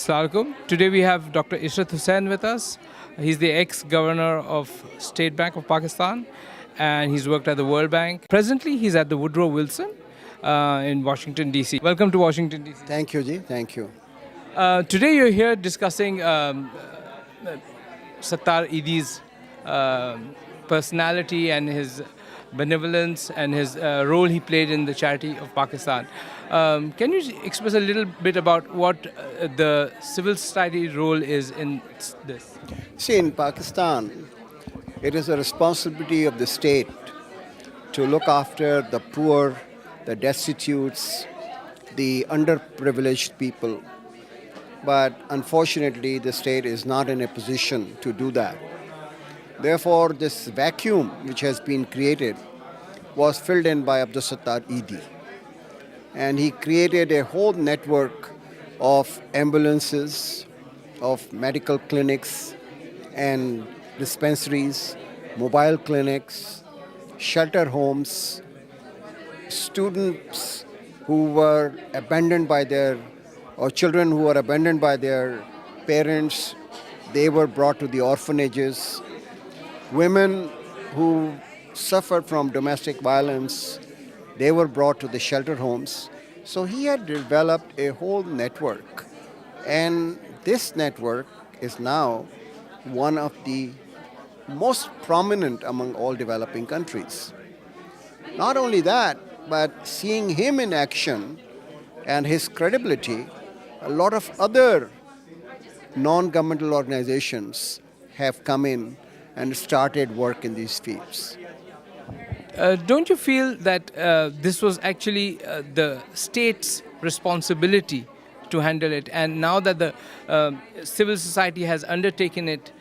Assalamu alaikum. Today we have Dr. Ishrat Husain with us. He's the ex-governor of State Bank of Pakistan and he's worked at the World Bank. Presently he's at the Woodrow Wilson in Washington DC. Welcome to Washington DC. Thank you, Ji. Thank you. Today you're here discussing Sattar Edhi's personality and his benevolence and his role he played in the charity of Pakistan. Can you express a little bit about what the civil society role is in this? See, in Pakistan, it is a responsibility of the state to look after the poor, the destitutes, the underprivileged people. But unfortunately, the state is not in a position to do that. Therefore, this vacuum which has been created was filled in by Abdul Sattar Edhi. And he created a whole network of ambulances, of medical clinics and dispensaries, mobile clinics, shelter homes, students who were abandoned by or children who were abandoned by their parents, they were brought to the orphanages. Women who suffered from domestic violence, they were brought to the shelter homes. So he had developed a whole network. And this network is now one of the most prominent among all developing countries. Not only that, but seeing him in action and his credibility, a lot of other non-governmental organizations have come in and started work in these fields. Don't you feel that this was actually the state's responsibility to handle it, and now that the civil society has undertaken it,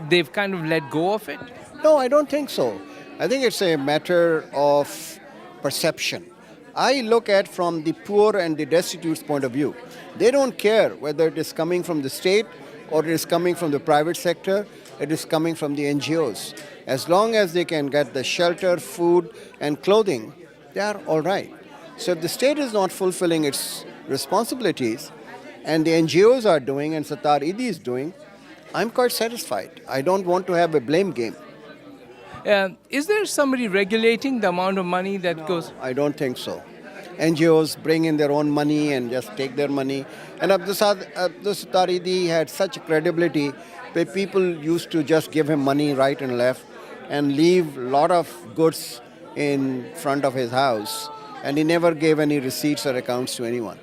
they've kind of let go of it? No, I don't think so. I think it's a matter of perception. I look at from the poor and the destitute's point of view. They don't care whether it is coming from the state or it is coming from the private sector, it is coming from the NGOs. As long as they can get the shelter, food and clothing, they are all right. So if the state is not fulfilling its responsibilities and the NGOs are doing and Sattar Edhi is doing, I'm quite satisfied. I don't want to have a blame game. Is there somebody regulating the amount of money that goes? I don't think so. NGOs bring in their own money and just take their money. And Abdul Sattar Edhi had such credibility that people used to just give him money right and left and leave a lot of goods in front of his house. And he never gave any receipts or accounts to anyone.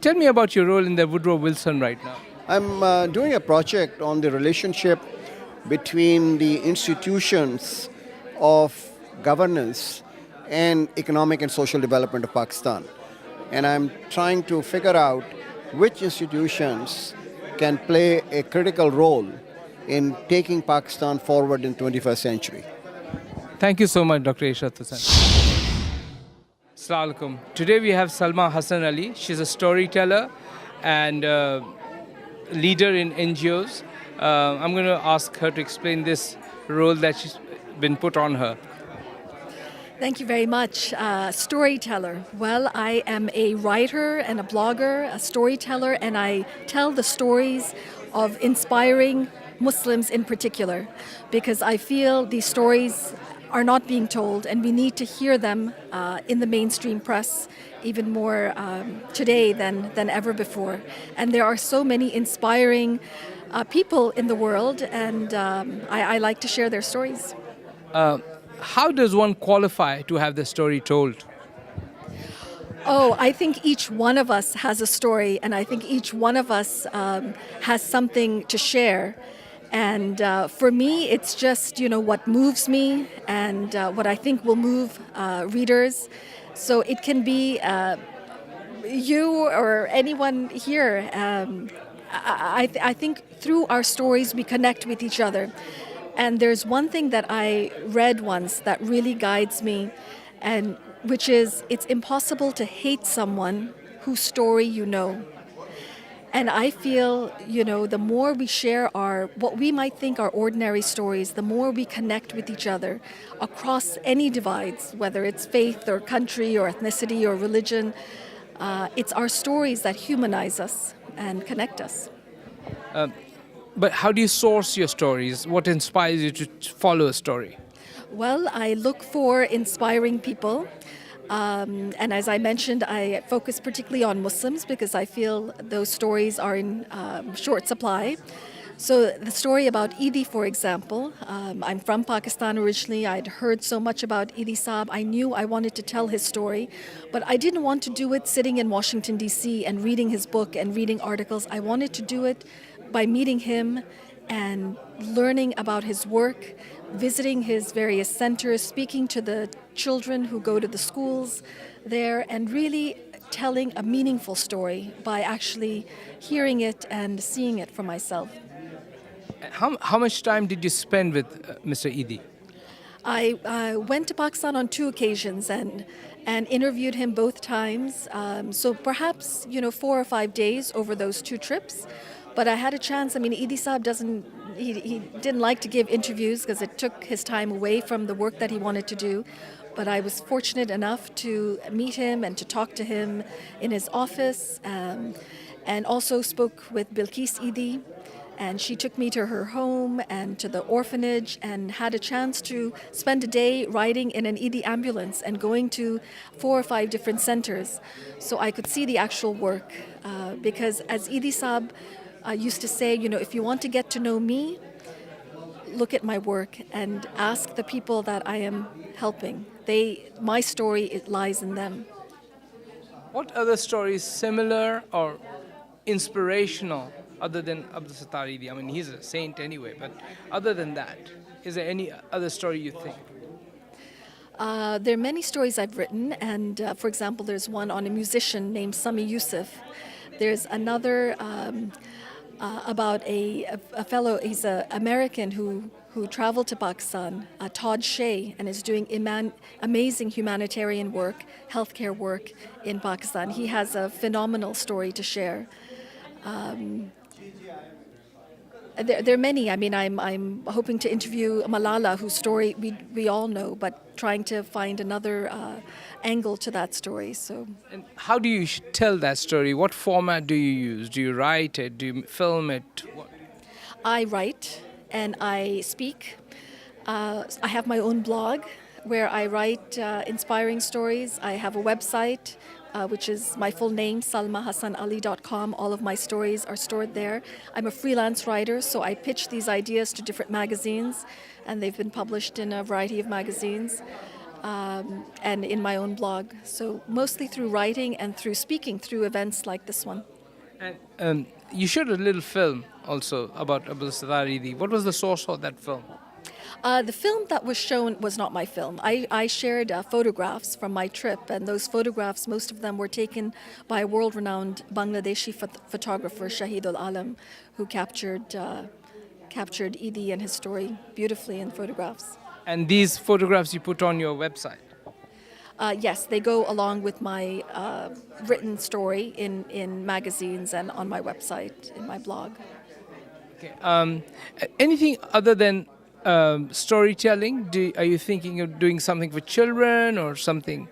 Tell me about your role in the Woodrow Wilson right now. I'm doing a project on the relationship between the institutions of governance and economic and social development of Pakistan. And I'm trying to figure out which institutions can play a critical role in taking Pakistan forward in 21st century. Thank you so much, Dr. Ishrat Husain. Assalamu alaikum. Today we have Salma Hassan Ali. She's a storyteller and leader in NGOs. I'm going to ask her to explain this role that she's been put on her. Thank you very much. Storyteller. Well, I am a writer and a blogger, a storyteller, and I tell the stories of inspiring Muslims in particular, because I feel these stories are not being told and we need to hear them in the mainstream press even more today than ever before. And there are so many inspiring people in the world, and I like to share their stories. How does one qualify to have the story told? Oh, I think each one of us has a story, and I think each one of us has something to share. And for me, it's just, what moves me and what I think will move readers. So it can be you or anyone here. I think through our stories, we connect with each other. And there's one thing that I read once that really guides me, and which is, it's impossible to hate someone whose story you know. And I feel, the more we share what we might think are ordinary stories, the more we connect with each other across any divides, whether it's faith or country or ethnicity or religion. It's our stories that humanize us and connect us. But how do you source your stories? What inspires you to follow a story? Well, I look for inspiring people. And as I mentioned, I focus particularly on Muslims because I feel those stories are in short supply. So the story about Edhi, for example, I'm from Pakistan originally. I'd heard so much about Edhi Saab. I knew I wanted to tell his story, but I didn't want to do it sitting in Washington, D.C. and reading his book and reading articles. I wanted to do it by meeting him and learning about his work, visiting his various centers, speaking to the children who go to the schools there, and really telling a meaningful story by actually hearing it and seeing it for myself. How much time did you spend with Mr. Edhi? I went to Pakistan on 2 occasions and interviewed him both times. So perhaps 4 or 5 days over those 2 trips. But I had a chance. I mean, Edhi Saab he didn't like to give interviews because it took his time away from the work that he wanted to do. But I was fortunate enough to meet him and to talk to him in his office, and also spoke with Bilqis Edhi. And she took me to her home and to the orphanage and had a chance to spend a day riding in an Edhi ambulance and going to 4 or 5 different centers. So I could see the actual work. Because as Edhi Saab used to say, if you want to get to know me, look at my work and ask the people that I am helping. My story, it lies in them. What other stories similar or inspirational other than Abdul Sattar Edhi? I mean, he's a saint anyway, but other than that, is there any other story you think? There are many stories I've written, and for example, there's one on a musician named Sami Yusuf. There's another about a fellow, he's an American who traveled to Pakistan, Todd Shea, and is doing amazing humanitarian work, healthcare work in Pakistan. He has a phenomenal story to share. There are many. I mean, I'm hoping to interview Malala, whose story we all know, but trying to find another angle to that story. So, And how do you tell that story? What format do you use? Do you write it? Do you film it? What? I write and I speak. I have my own blog where I write inspiring stories. I have a website, which is my full name, salmahasanali.com. All of my stories are stored there. I'm a freelance writer, so I pitch these ideas to different magazines, and they've been published in a variety of magazines, and in my own blog. So mostly through writing and through speaking through events like this one. And you showed a little film also about Abdul Sattar Edhi. What was the source of that film? The film that was shown was not my film. I shared photographs from my trip, and those photographs, most of them were taken by a world-renowned Bangladeshi photographer, Shahid Alam, who captured Edhi and his story beautifully in photographs. And these photographs you put on your website? Yes, they go along with my written story in magazines and on my website, in my blog. Okay. Anything other than storytelling? Are you thinking of doing something for children or something?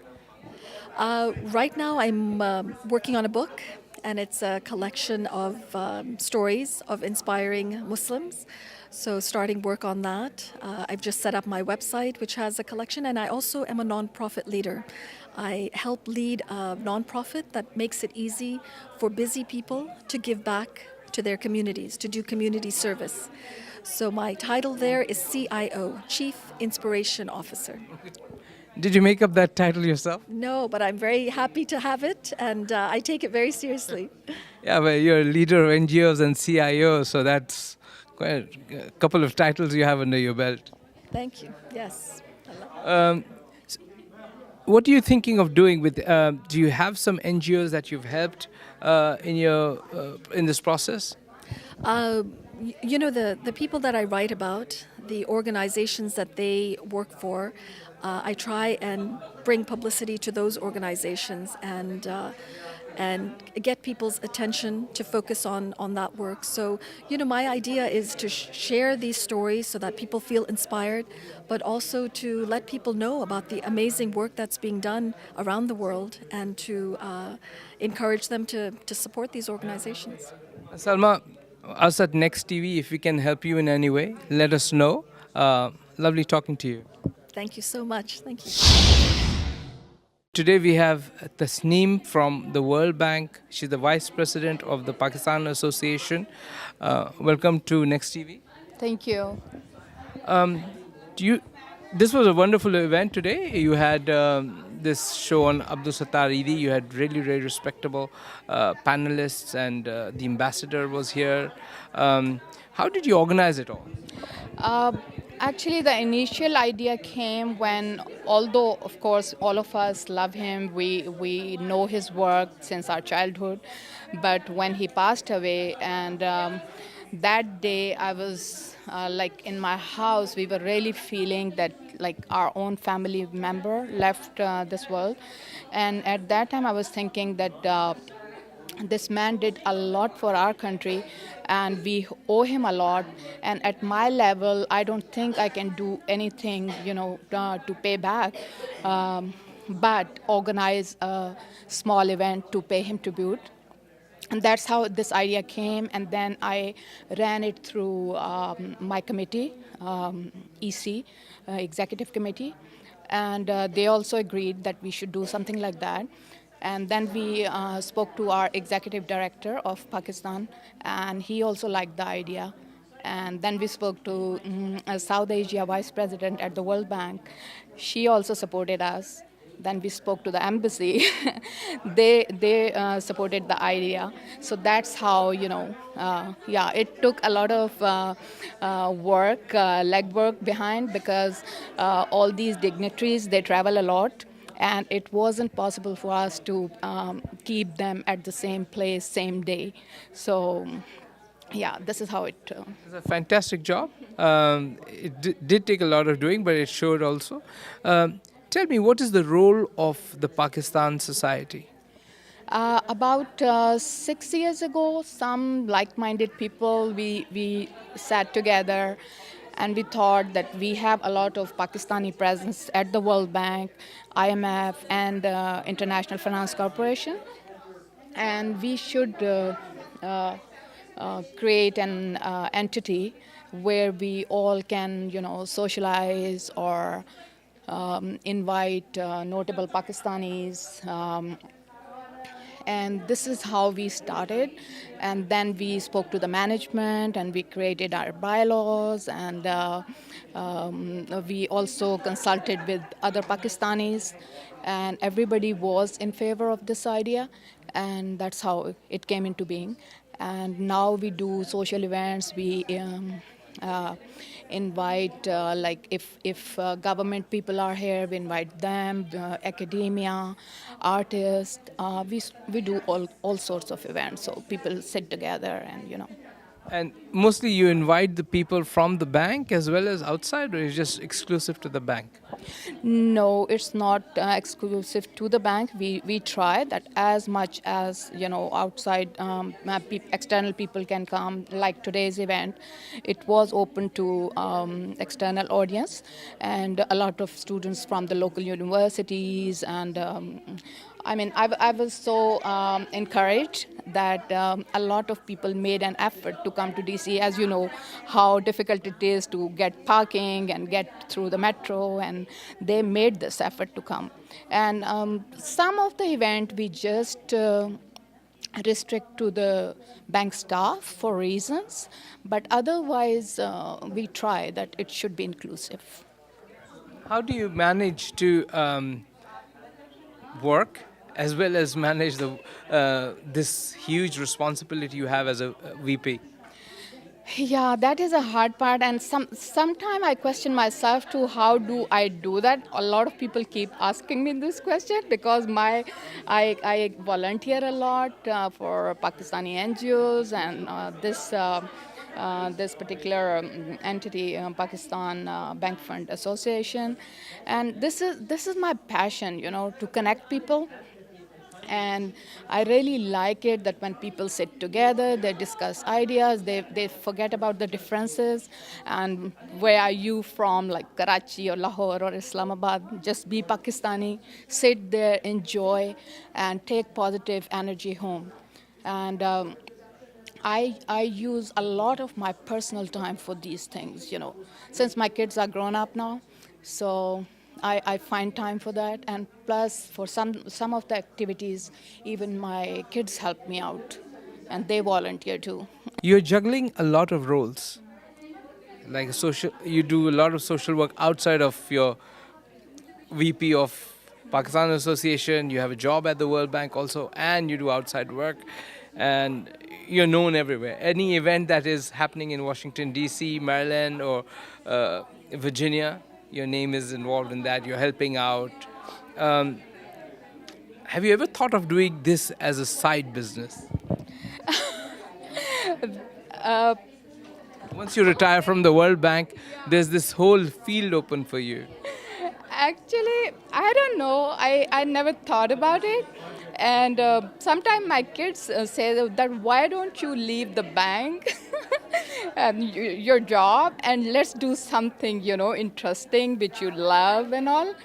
Right now, I'm working on a book, and it's a collection of stories of inspiring Muslims. So, starting work on that. I've just set up my website, which has a collection, and I also am a nonprofit leader. I help lead a nonprofit that makes it easy for busy people to give back to their communities, to do community service. So my title there is CIO, Chief Inspiration Officer. Did you make up that title yourself? No, but I'm very happy to have it, and I take it very seriously. Yeah, well, you're a leader of NGOs and CIO, so that's quite a couple of titles you have under your belt. Thank you. Yes. What are you thinking of doing with? Do you have some NGOs that you've helped in this process? The people that I write about, the organizations that they work for, I try and bring publicity to those organizations, and and get people's attention to focus on that work. So, my idea is to share these stories so that people feel inspired, but also to let people know about the amazing work that's being done around the world and to encourage them to support these organizations. Salma, us at Next TV, if we can help you in any way, let us know. Lovely talking to you. Thank you so much. Thank you. Today we have Tasneem from the World Bank. She's the Vice President of the Pakistan Association. Welcome to Next TV. Thank you. Do you, this was a wonderful event today. You had this show on Abdul Sattar Edhi. You had really, really respectable panelists, and the ambassador was here. How did you organize it all? Actually, the initial idea came when, although of course all of us love him, we know his work since our childhood, but when he passed away, and that day I was like in my house, we were really feeling that like our own family member left this world, and at that time I was thinking that. This man did a lot for our country and we owe him a lot, and at my level I don't think I can do anything to pay back, but organize a small event to pay him tribute. And that's how this idea came, and then I ran it through my committee, EC, Executive Committee, and they also agreed that we should do something like that. And then we spoke to our executive director of Pakistan, and he also liked the idea. And then we spoke to South Asia vice president at the World Bank. She also supported us. Then we spoke to the embassy. they supported the idea. So that's how, it took a lot of work, legwork behind, because all these dignitaries, they travel a lot. And it wasn't possible for us to keep them at the same place, same day. So, yeah, this is how it... It's a fantastic job. It did take a lot of doing, but it showed also. Tell me, what is the role of the Pakistan society? About 6 years ago, some like-minded people, we sat together and we thought that we have a lot of Pakistani presence at the World Bank, IMF, and International Finance Corporation. And we should create an entity where we all can, socialize or invite notable Pakistanis. And this is how we started. And then we spoke to the management and we created our bylaws, and we also consulted with other Pakistanis, and everybody was in favor of this idea, and that's how it came into being. And now we do social events. We invite, like if government people are here, we invite them, academia, artists. We do all sorts of events, so people sit together and. And mostly you invite the people from the bank as well as outside, or is it just exclusive to the bank? No, it's not exclusive to the bank. We try that as much as outside external people can come. Like today's event, it was open to external audience, and a lot of students from the local universities. And I was so encouraged that a lot of people made an effort to come to DC. As you know, how difficult it is to get parking and get through the metro, and they made this effort to come. And some of the event we just restrict to the bank staff for reasons, but otherwise we try that it should be inclusive. How do you manage to work as well as manage this huge responsibility you have as a VP? Yeah, that is a hard part, and sometimes I question myself too. How do I do that? A lot of people keep asking me this question because I volunteer a lot for Pakistani NGOs and this particular entity, Pakistan Bank Fund Association, and this is my passion, to connect people. And I really like it that when people sit together, they discuss ideas, they forget about the differences. And where are you from, like Karachi or Lahore or Islamabad? Just be Pakistani, sit there, enjoy, and take positive energy home. And I use a lot of my personal time for these things, since my kids are grown up now. So I find time for that, and plus for some of the activities, even my kids help me out, and they volunteer too. You're juggling a lot of roles. Like you do a lot of social work outside of your VP of Pakistan Association. You have a job at the World Bank also, and you do outside work, and you're known everywhere. Any event that is happening in Washington D.C., Maryland, or Virginia, your name is involved in that. You're helping out. Have you ever thought of doing this as a side business? Once you retire from the World Bank, there's this whole field open for you. Actually, I don't know. I never thought about it. And sometimes my kids say that why don't you leave the bank and your job and let's do something, interesting which you love and all.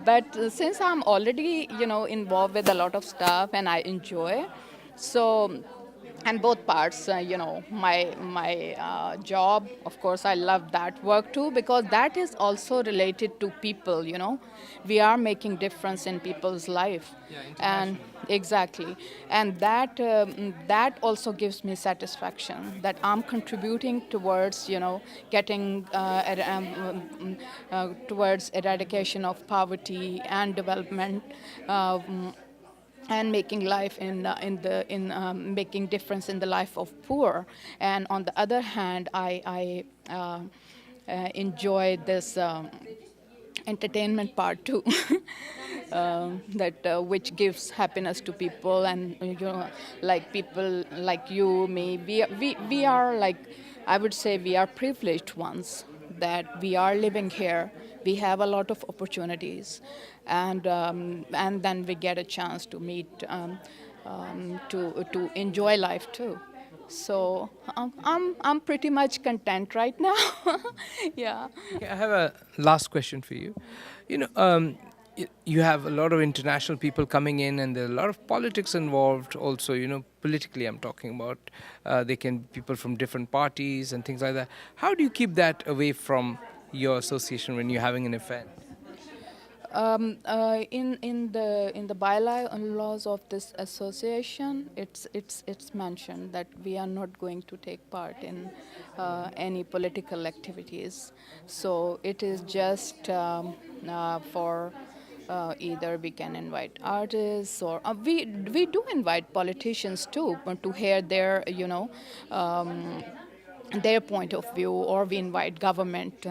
But since I'm already, involved with a lot of stuff and I enjoy, so and both parts, my job, of course, I love that work too, because that is also related to people. We are making difference in people's life. And exactly, and that also gives me satisfaction that I'm contributing towards getting towards eradication of poverty and development, and making life making difference in the life of poor. And on the other hand, I enjoy this entertainment part too, that which gives happiness to people. And like people like you, me, we are like, I would say we are privileged ones, that we are living here. We have a lot of opportunities, and then we get a chance to meet, to enjoy life too. So I'm pretty much content right now. Yeah. Okay, I have a last question for you. You have a lot of international people coming in, and there are a lot of politics involved also, politically I'm talking about. They can be people from different parties and things like that. How do you keep that away from your association when you're having an event? In the bylaws of this association, it's mentioned that we are not going to take part in any political activities. So it is just for either we can invite artists, or we do invite politicians too, to hear their their point of view, or we invite government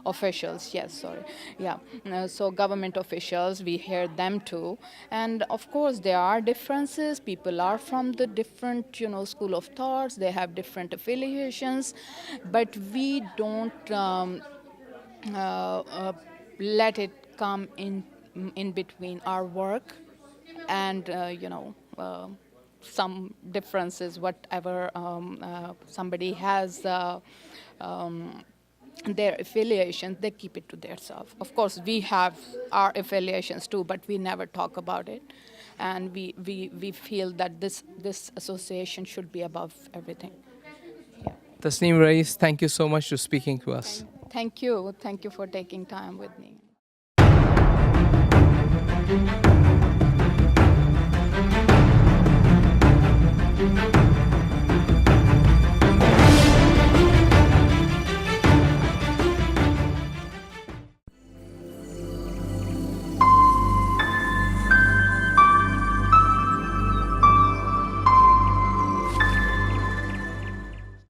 officials. Yes, sorry. Yeah. So government officials, we hear them too. And of course, there are differences. People are from the different, school of thoughts. They have different affiliations, but we don't let it come in between our work and some differences, whatever somebody has their affiliation, they keep it to themselves. Of course, we have our affiliations too, but we never talk about it. And we feel that this association should be above everything. Yeah. Tasneem, Rais, thank you so much for speaking to us. Thank you. Thank you for taking time with me.